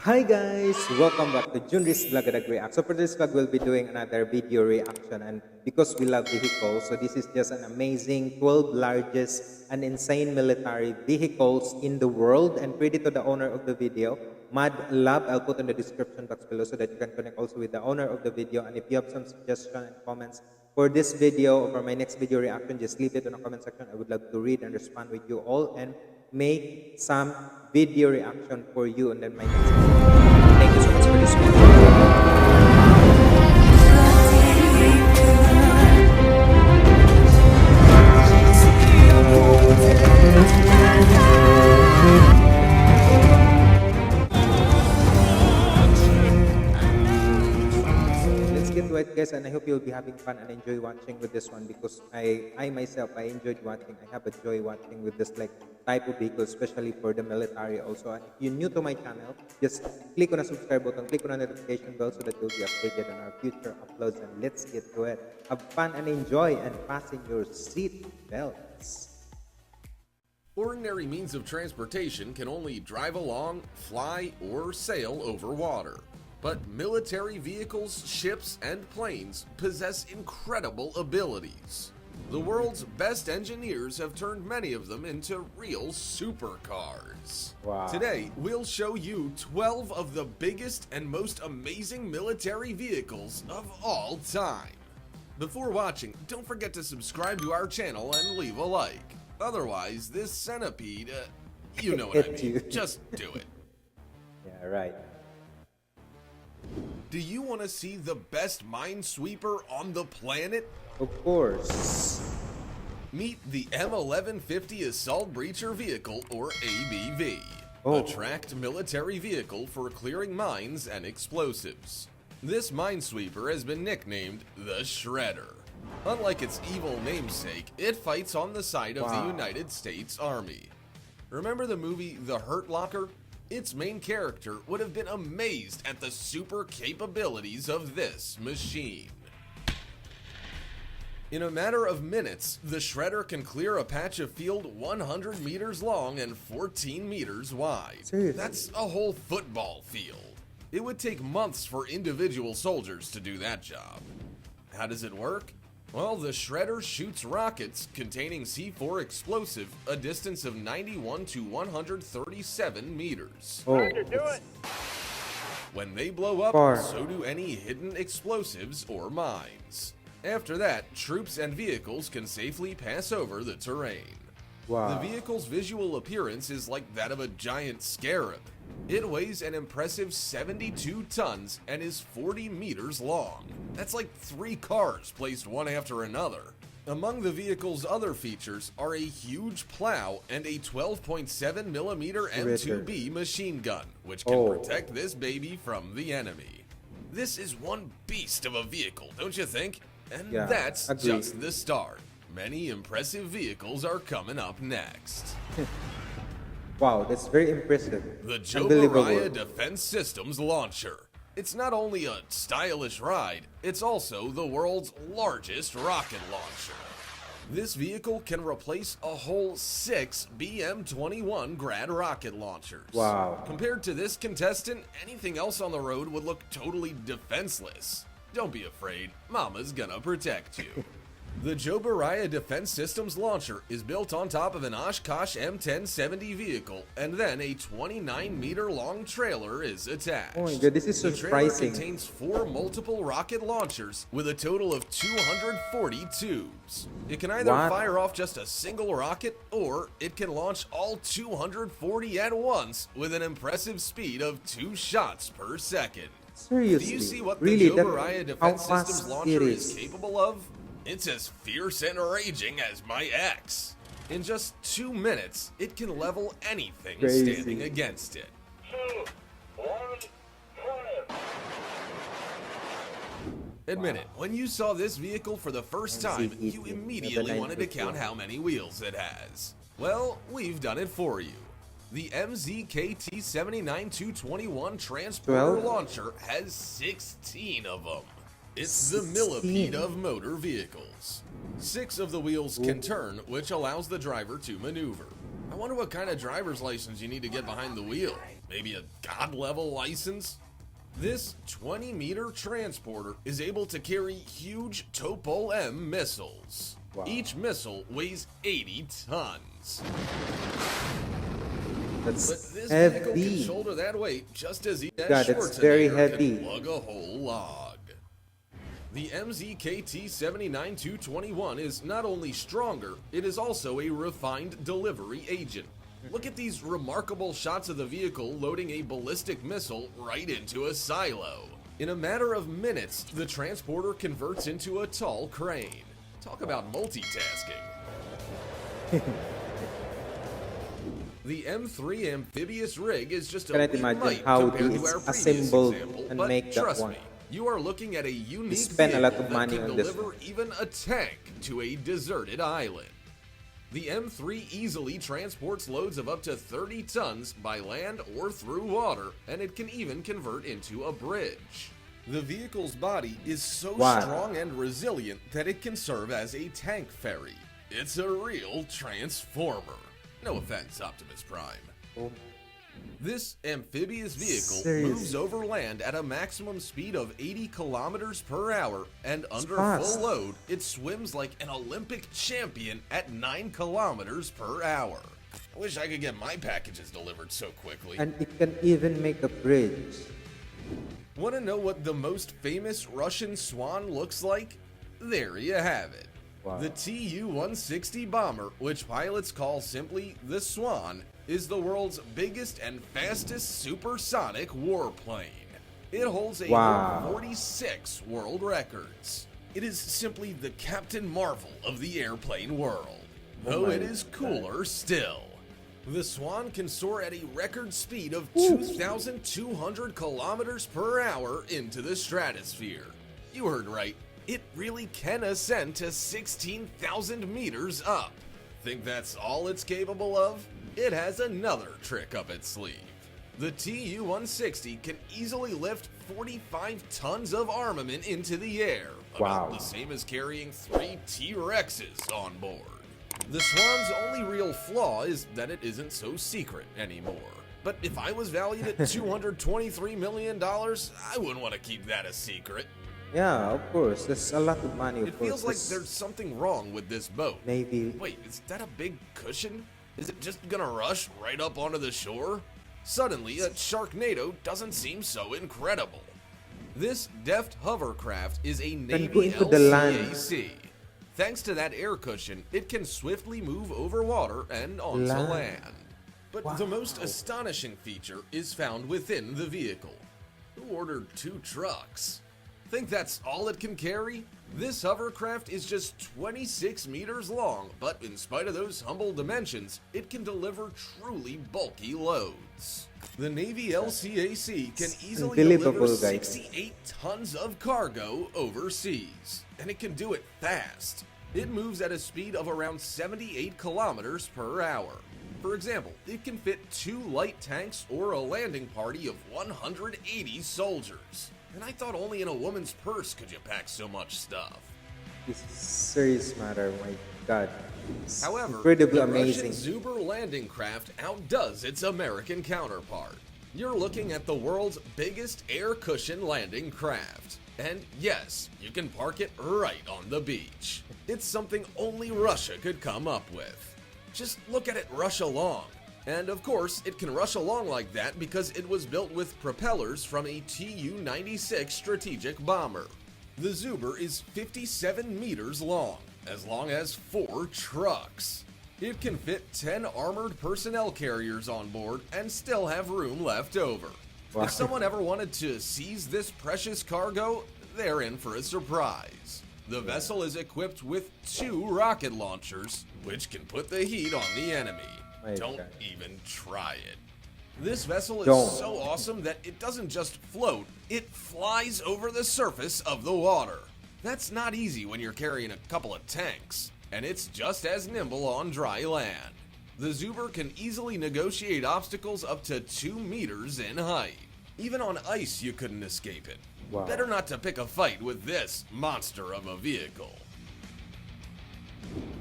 Hi guys! Welcome back to Junry's Vlog React. So for this vlog, we'll be doing another video reaction, and because we love vehicles, so this is just an amazing 12 largest and insane military vehicles in the world, and credit to the owner of the video, Mad Lab. I'll put in the description box below so that you can connect also with the owner of the video, and if you have some suggestions and comments for this video or for my next video reaction, just leave it in the comment section. I would love to read and respond with you all and make some video reaction for you and then my next video. Thank you so much for this video. Let's get to it, guys, and I hope you'll be having fun and enjoy watching with this one because I myself I enjoyed watching. I have a joy watching with this like type of vehicle, especially for the military also. And if you're new to my channel, just click on the subscribe button, click on the notification bell so that you'll be updated on our future uploads. And let's get to it. Have fun and enjoy, and fasten your seat belts. Ordinary means of transportation can only drive along, fly, or sail over water. But military vehicles, ships, and planes possess incredible abilities. The world's best engineers have turned many of them into real supercars. Wow. Today, we'll show you 12 of the biggest and most amazing military vehicles of all time. Before watching, don't forget to subscribe to our channel and leave a like. Otherwise, this centipede, you know what I mean. Just do it. Yeah, right. Do you want to see the best Minesweeper on the planet? Of course. Meet the M1150 Assault Breacher Vehicle, or ABV, Oh. a tracked military vehicle for clearing mines and explosives. This Minesweeper has been nicknamed the Shredder. Unlike its evil namesake, it fights on the side of the United States Army. Remember the movie The Hurt Locker? Its main character would have been amazed at the super capabilities of this machine. In a matter of minutes, the Shredder can clear a patch of field 100 meters long and 14 meters wide. Seriously? That's a whole football field. It would take months for individual soldiers to do that job. How does it work? Well, the Shredder shoots rockets containing C4 explosive a distance of 91 to 137 meters. Oh, When they blow up, Far. so do any hidden explosives or mines. After that, troops and vehicles can safely pass over the terrain. wow. The vehicle's visual appearance is like that of a giant scarab. It weighs an impressive 72 tons and is 40 meters long. That's like 3 cars placed one after another. Among the vehicle's other features are a huge plow and a 12.7mm M2B machine gun, which can protect this baby from the enemy. This is one beast of a vehicle, don't you think? And Yeah, that's agreed. just the start. Many impressive vehicles are coming up next. Wow, that's very impressive. The Unbelievable. Junry Defense Systems Launcher. It's not only a stylish ride, it's also the world's largest rocket launcher. This vehicle can replace a whole 6 BM-21 GRAN rocket launchers. Wow. Compared to this contestant, anything else on the road would look totally defenseless. Don't be afraid, Mama's gonna protect you. The Junry Defense Systems Launcher is built on top of an Oshkosh M1070 vehicle, and then a 29-meter-long trailer is attached. Oh my god, this is The trailer surprising. contains 4 multiple rocket launchers with a total of 240 tubes. It can either What? fire off just a single rocket, or it can launch all 240 at once with an impressive speed of 2 shots per second. Seriously? Do you see what Really? the Junry Defense how fast Systems it Launcher is is. capable of? It's as fierce and raging as my ex. In just 2 minutes, it can level anything Crazy. standing against it. 2, 1, fire! Admit it, when you saw this vehicle for the first time, MZ-18, you immediately wanted to count how many wheels it has. Well, we've done it for you. The MZKT-79-221 Transporter 12? Launcher has 16 of them. It's the millipede of motor vehicles. 6 of the wheels can turn, which allows the driver to maneuver. I wonder what kind of driver's license you need to get behind the wheel. Maybe a God-level license? This 20-meter transporter is able to carry huge Topol-M missiles. Wow. Each missile weighs 80 tons. But That's this vehicle can heavy. shoulder that weight just as easy God, as it's very Schwarzenegger heavy. can lug a whole log. The MZKT-79-221 is not only stronger, it is also a refined delivery agent. Look at these remarkable shots of the vehicle loading a ballistic missile right into a silo. In a matter of minutes, the transporter converts into a tall crane. Talk about multitasking. The M3 amphibious rig is just a Cannot wee imagine light how compared it's to our previous assembled example, and but make that trust one. me, you are looking at a unique spend a lot vehicle of money that can on this deliver one. even a tank to a deserted island. The M3 easily transports loads of up to 30 tons by land or through water, and it can even convert into a bridge. The vehicle's body is so Wow. strong and resilient that it can serve as a tank ferry. It's a real transformer. No offense, Optimus Prime. Oh, This amphibious vehicle Seriously? moves over land at a maximum speed of 80 kilometers per hour, and under fast. full load, it swims like an Olympic champion at 9 kilometers per hour. I wish I could get my packages delivered so quickly. and it can even make a bridge. Want to know what the most famous Russian swan looks like? There you have it. Wow. The Tu-160 bomber, which pilots call simply the Swan, is the world's biggest and fastest supersonic warplane. It holds a Wow. 46 world records. It is simply the Captain Marvel of the airplane world, though my it is cooler still. The Swan can soar at a record speed of Ooh. 2,200 kilometers per hour into the stratosphere. You heard right. It really can ascend to 16,000 meters up. Think that's all it's capable of? It has another trick up its sleeve. The Tu-160 can easily lift 45 tons of armament into the air, about Wow. the same as carrying 3 T-Rexes on board. The Swan's only real flaw is that it isn't so secret anymore. But if I was valued at $223 million, I wouldn't want to keep that a secret. Yeah, of course. There's a lot of money. Of It course. feels like there's something wrong with this boat. maybe. Wait, is that a big cushion? Is it just gonna rush right up onto the shore? Suddenly, a Sharknado doesn't seem so incredible. This deft hovercraft is a Navy go into the land. LCAC. Thanks to that air cushion, it can swiftly move over water and onto Land. land. But the most astonishing feature is found within the vehicle. Who ordered 2 trucks? Think that's all it can carry? This hovercraft is just 26 meters long, but in spite of those humble dimensions, it can deliver truly bulky loads. The Navy LCAC can easily Unbelievable, deliver guys. 68 tons of cargo overseas, and it can do it fast. It moves at a speed of around 78 kilometers per hour. For example, it can fit 2 light tanks or a landing party of 180 soldiers. And I thought only in a woman's purse could you pack so much stuff. This is serious matter. My God. It's However, incredibly the amazing. Russian Zoober landing craft outdoes its American counterpart. You're looking at the world's biggest air cushion landing craft. And yes, you can park it right on the beach. It's something only Russia could come up with. Just look at it rush along. And of course, it can rush along like that because it was built with propellers from a Tu-96 strategic bomber. The Zoober is 57 meters long as 4 trucks. It can fit 10 armored personnel carriers on board and still have room left over. Wow. If someone ever wanted to seize this precious cargo, they're in for a surprise. The vessel is equipped with 2 rocket launchers, which can put the heat on the enemy. My Don't God. even try it. This vessel is Don't. so awesome that it doesn't just float, it flies over the surface of the water. That's not easy when you're carrying a couple of tanks, and it's just as nimble on dry land. The Zoober can easily negotiate obstacles up to 2 meters in height. Even on ice, you couldn't escape it. Wow. Better not to pick a fight with this monster of a vehicle.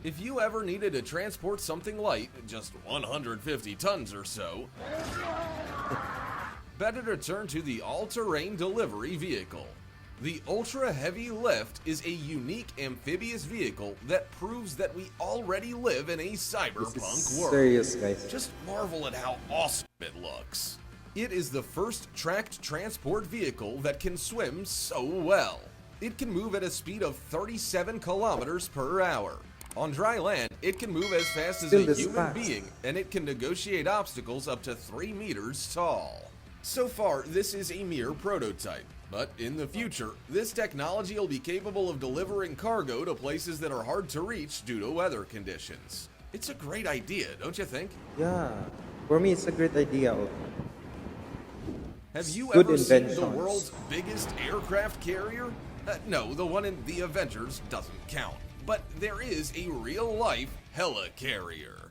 If you ever needed to transport something light, just 150 tons or so, better to turn to the all-terrain delivery vehicle. The Ultra Heavy Lift is a unique amphibious vehicle that proves that we already live in a cyberpunk world. Serious, guys. Just marvel at how awesome it looks. It is the first tracked transport vehicle that can swim so well. It can move at a speed of 37 kilometers per hour. On dry land, it can move as fast as a human being, and it can negotiate obstacles up to 3 meters tall. So far, this is a mere prototype, but in the future, this technology will be capable of delivering cargo to places that are hard to reach due to weather conditions. It's a great idea, don't you think? Yeah, for me, it's a great idea. Also. Have you Good ever seen the inventions. world's biggest aircraft carrier? No, the one in The Avengers doesn't count. But there is a real-life helicarrier.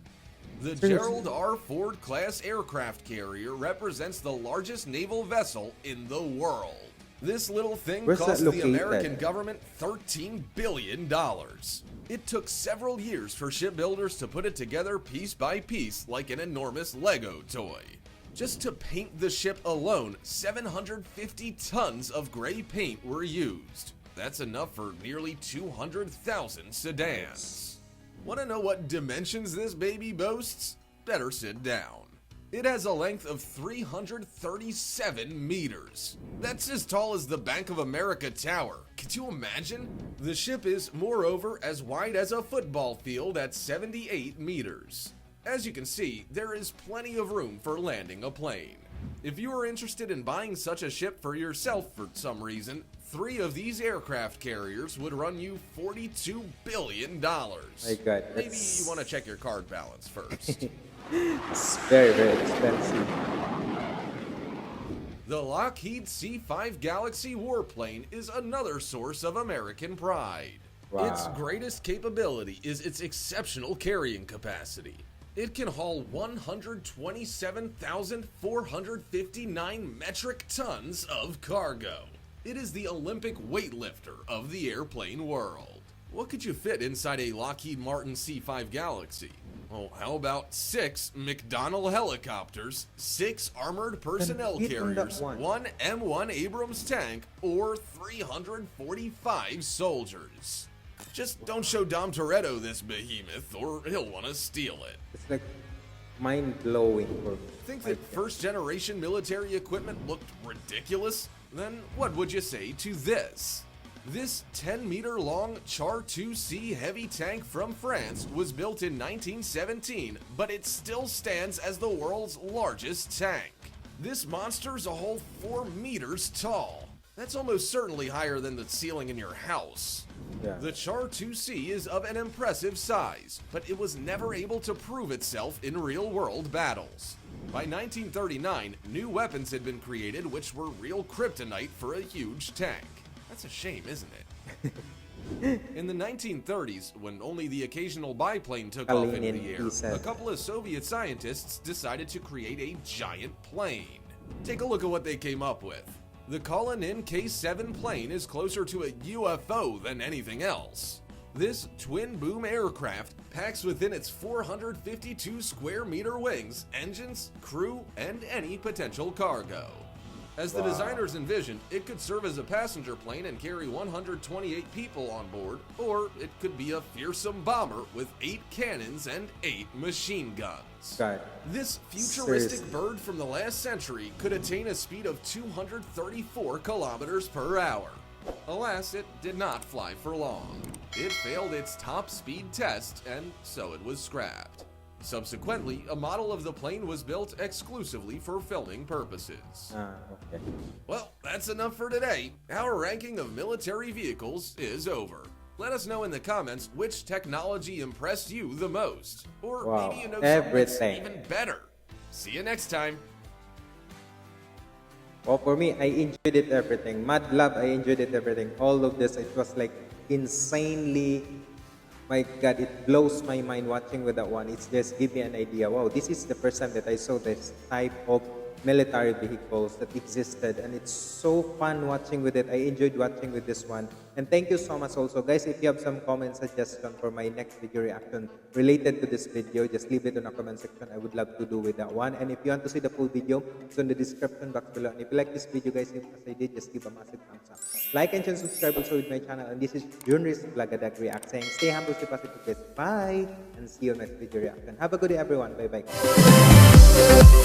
The Gerald R. Ford class aircraft carrier represents the largest naval vessel in the world. This little thing Where's cost that the located? American government $13 billion. It took several years for shipbuilders to put it together piece by piece like an enormous Lego toy. Just to paint the ship alone, 750 tons of gray paint were used. That's enough for nearly 200,000 sedans. Want to know what dimensions this baby boasts? Better sit down. It has a length of 337 meters. That's as tall as the Bank of America Tower. Could you imagine? The ship is, moreover, as wide as a football field at 78 meters. As you can see, there is plenty of room for landing a plane. If you are interested in buying such a ship for yourself for some reason, 3 of these aircraft carriers would run you $42 billion. My God, Maybe you want to check your card balance first. It's very, very expensive. The Lockheed C-5 Galaxy warplane is another source of American pride. Wow. Its greatest capability is its exceptional carrying capacity. It can haul 127,459 metric tons of cargo. It is the Olympic weightlifter of the airplane world. What could you fit inside a Lockheed Martin C-5 Galaxy? Well, how about 6 McDonnell helicopters, 6 armored personnel Can fit on that carriers, one. 1 M1 Abrams tank, or 345 soldiers? Just don't show Dom Toretto this behemoth, or he'll want to steal it. It's like mind-blowing for me. Think that first-generation military equipment looked ridiculous? Then what would you say to this? This 10-meter-long Char 2C heavy tank from France was built in 1917, but it still stands as the world's largest tank. This monster's a whole 4 meters tall. That's almost certainly higher than the ceiling in your house. Yeah. The Char 2C is of an impressive size, but it was never able to prove itself in real-world battles. By 1939, new weapons had been created which were real kryptonite for a huge tank. That's a shame, isn't it? In the 1930s, when only the occasional biplane took off into the air, a couple of Soviet scientists decided to create a giant plane. Take a look at what they came up with. The Kalinin K-7 plane is closer to a UFO than anything else. This twin-boom aircraft packs within its 452 square meter wings, engines, crew, and any potential cargo. As the designers envisioned, it could serve as a passenger plane and carry 128 people on board, or it could be a fearsome bomber with 8 cannons and 8 machine guns. God. This futuristic Seriously. bird from the last century could attain a speed of 234 kilometers per hour. Alas, it did not fly for long. It failed its top speed test, and so it was scrapped. Subsequently, a model of the plane was built exclusively for filming purposes. Okay. Well, that's enough for today. Our ranking of military vehicles is over. Let us know in the comments which technology impressed you the most. Or Wow, maybe you know something that's everything. even better. See you next time. Well, for me, I enjoyed it everything. Mad Lab, I enjoyed it everything. All of this, it was like insanely. My God, it blows my mind watching with that one. It's just give me an idea. Wow, this is the first time that I saw this type of military vehicles that existed, and it's so fun watching with it. I enjoyed watching with this one. And thank you so much also, guys. If you have some comment suggestion for my next video reaction related to this video, just leave it in the comment section. I would love to do with that one. And if you want to see the full video, it's in the description box below. And if you like this video, guys, as I did, just give a massive thumbs up. Like and share, subscribe also with my channel. And this is Junry's Vlogadag React saying stay humble, stay positive, guys. Bye, and see you next video reaction. Have a good day, everyone. Bye bye.